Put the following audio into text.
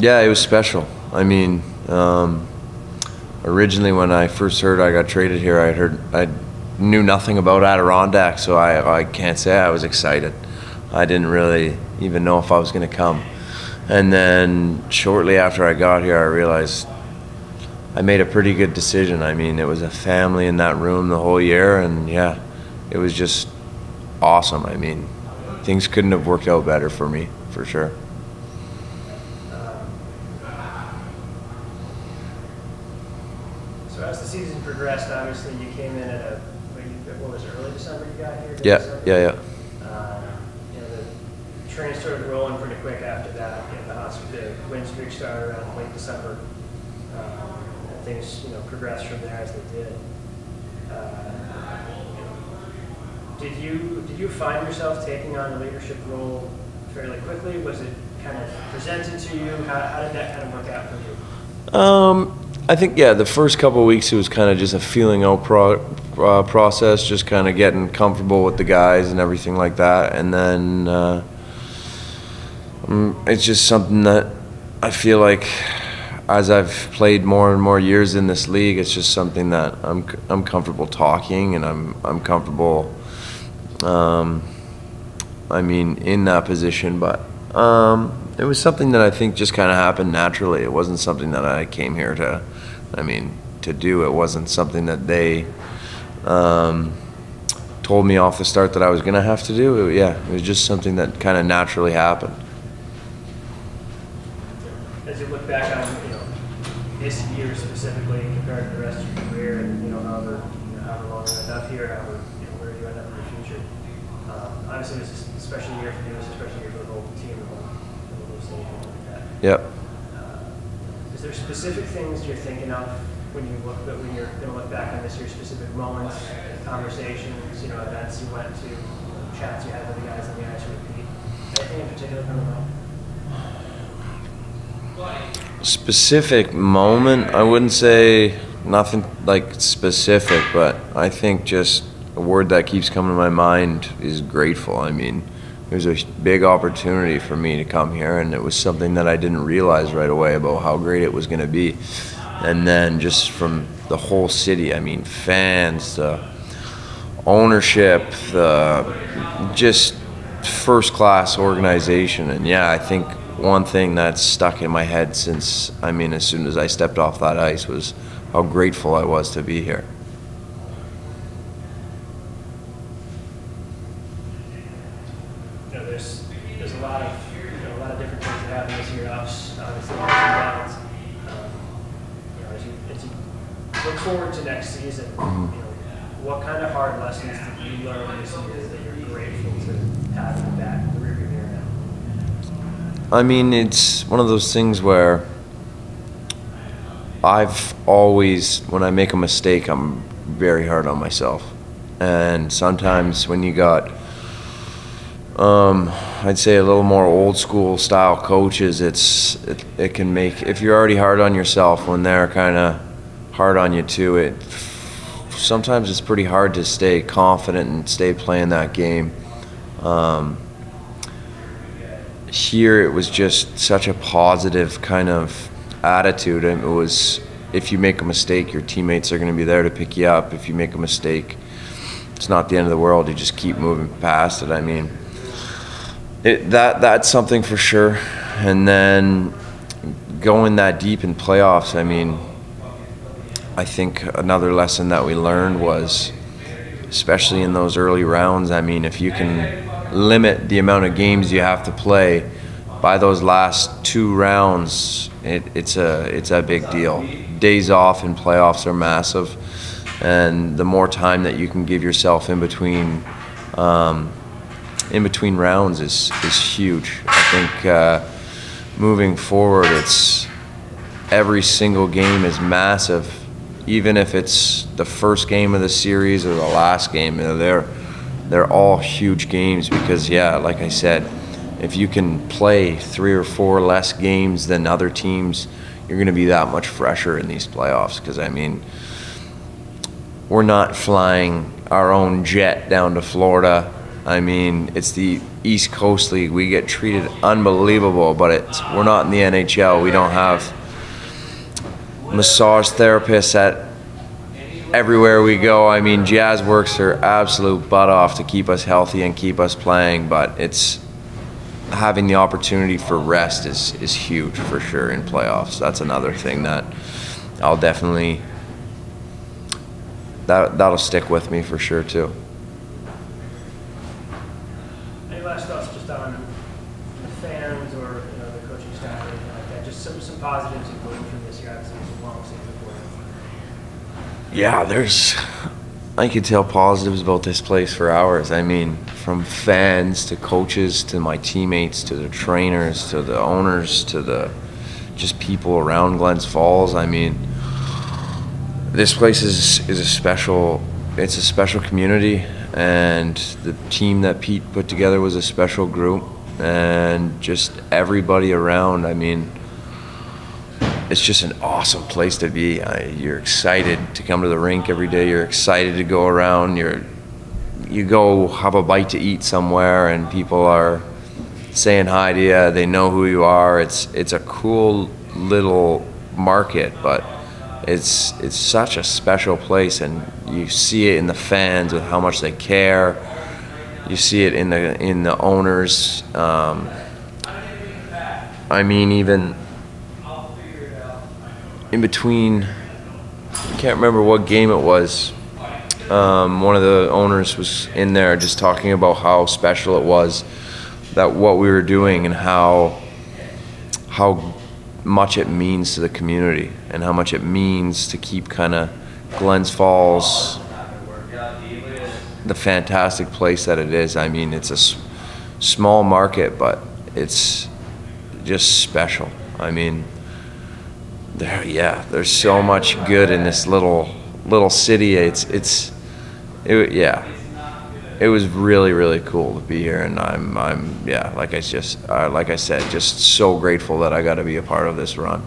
Yeah, it was special. I mean, originally when I first heard I got traded here, I knew nothing about Adirondack, so I can't say I was excited. I didn't really even know if I was going to come. And then shortly after I got here, I realized I made a pretty good decision. I mean, it was a family in that room the whole year, and yeah, it was just awesome. I mean, things couldn't have worked out better for me, for sure. So as the season progressed, obviously you came in at what was it, early December you got here? Yeah, December? yeah. You know, the train started rolling pretty quick after that. You know, the win streak started around late December. And things, progressed from there as they did. Did you find yourself taking on a leadership role fairly quickly? Was it kind of presented to you? How did that kind of work out for you? I think, yeah, the first couple of weeks it was kind of just a feeling out process, just kind of getting comfortable with the guys and everything like that. And then it's just something that I feel like as I've played more and more years in this league, it's just something that I'm comfortable talking, and I'm comfortable, I mean, in that position. But it was something that I think just kind of happened naturally. It wasn't something that I came here to do. It wasn't something that they told me off the start that I was going to have to do. It was just something that kind of naturally happened. As you look back on this year specifically compared to the rest of your career, and however long you end up here, however where you end up in the future, obviously this is a special year for you. It's a special year for the whole team, the whole stage, like that. Yep. Is there specific things you're thinking of when you're going to look back on this year? Specific moments, conversations, events you went to, chats you had with the guys on the ice repeat. Anything in particular coming up? Specific moment, I wouldn't say nothing like specific, but I think just a word that keeps coming to my mind is grateful. I mean, it was a big opportunity for me to come here, and it was something that I didn't realize right away about how great it was going to be. And then just from the whole city, I mean, fans, the ownership, the just first-class organization. And yeah, I think one thing that's stuck in my head since, as soon as I stepped off that ice was how grateful I was to be here. There's a lot of different things that happen this year, obviously ups and downs. As you look forward to next season, what kind of hard lessons did you learn this year that you're grateful to have in the back of the rearview mirror now? I mean, it's one of those things where I've always, when I make a mistake, I'm very hard on myself. And sometimes when you got, I'd say a little more old school style coaches, it can make, if you're already hard on yourself, when they're kind of hard on you too, sometimes it's pretty hard to stay confident and stay playing that game. Here it was just such a positive kind of attitude. And it was, if you make a mistake, your teammates are going to be there to pick you up. If you make a mistake, it's not the end of the world. You just keep moving past it. I mean, that's something for sure. And then going that deep in playoffs, I mean, I think another lesson that we learned was, especially in those early rounds, I mean, if you can limit the amount of games you have to play by those last 2 rounds, it's a big deal. Days off in playoffs are massive, and the more time that you can give yourself in between rounds is huge. I think moving forward, it's every single game is massive. Even if it's the first game of the series or the last game, they're all huge games because, yeah, like I said, if you can play 3 or 4 less games than other teams, you're going to be that much fresher in these playoffs. Because, I mean, we're not flying our own jet down to Florida I mean, it's the East Coast League. We get treated unbelievable, but we're not in the NHL. We don't have massage therapists at everywhere we go. I mean, Jazz works their absolute butt off to keep us healthy and keep us playing, but it's having the opportunity for rest is huge for sure in playoffs. That's another thing that I'll definitely that'll stick with me for sure too. Any last thoughts just on the fans or the coaching staff or anything like that? Just some positives and going from this year. Obviously, it's a long season for you. Yeah, I could tell positives about this place for hours. I mean, from fans to coaches to my teammates to the trainers to the owners to the just people around Glens Falls. I mean, this place is a special community, and the team that Pete put together was a special group, and just everybody around. I mean, it's just an awesome place to be. You're excited to come to the rink every day. You're excited to go around. You go have a bite to eat somewhere, and people are saying hi to you. They know who you are. It's a cool little market, but it's such a special place, and you see it in the fans with how much they care. You see it in the owners. I mean, even in between, I can't remember what game it was. One of the owners was in there just talking about how special it was, that what we were doing, and how much it means to the community, and how much it means to keep kind of Glens Falls the fantastic place that it is. I mean, it's a small market, but it's just special. I mean, there's so much good in this little city. It was really, really cool to be here, and I'm like I said, just so grateful that I got to be a part of this run.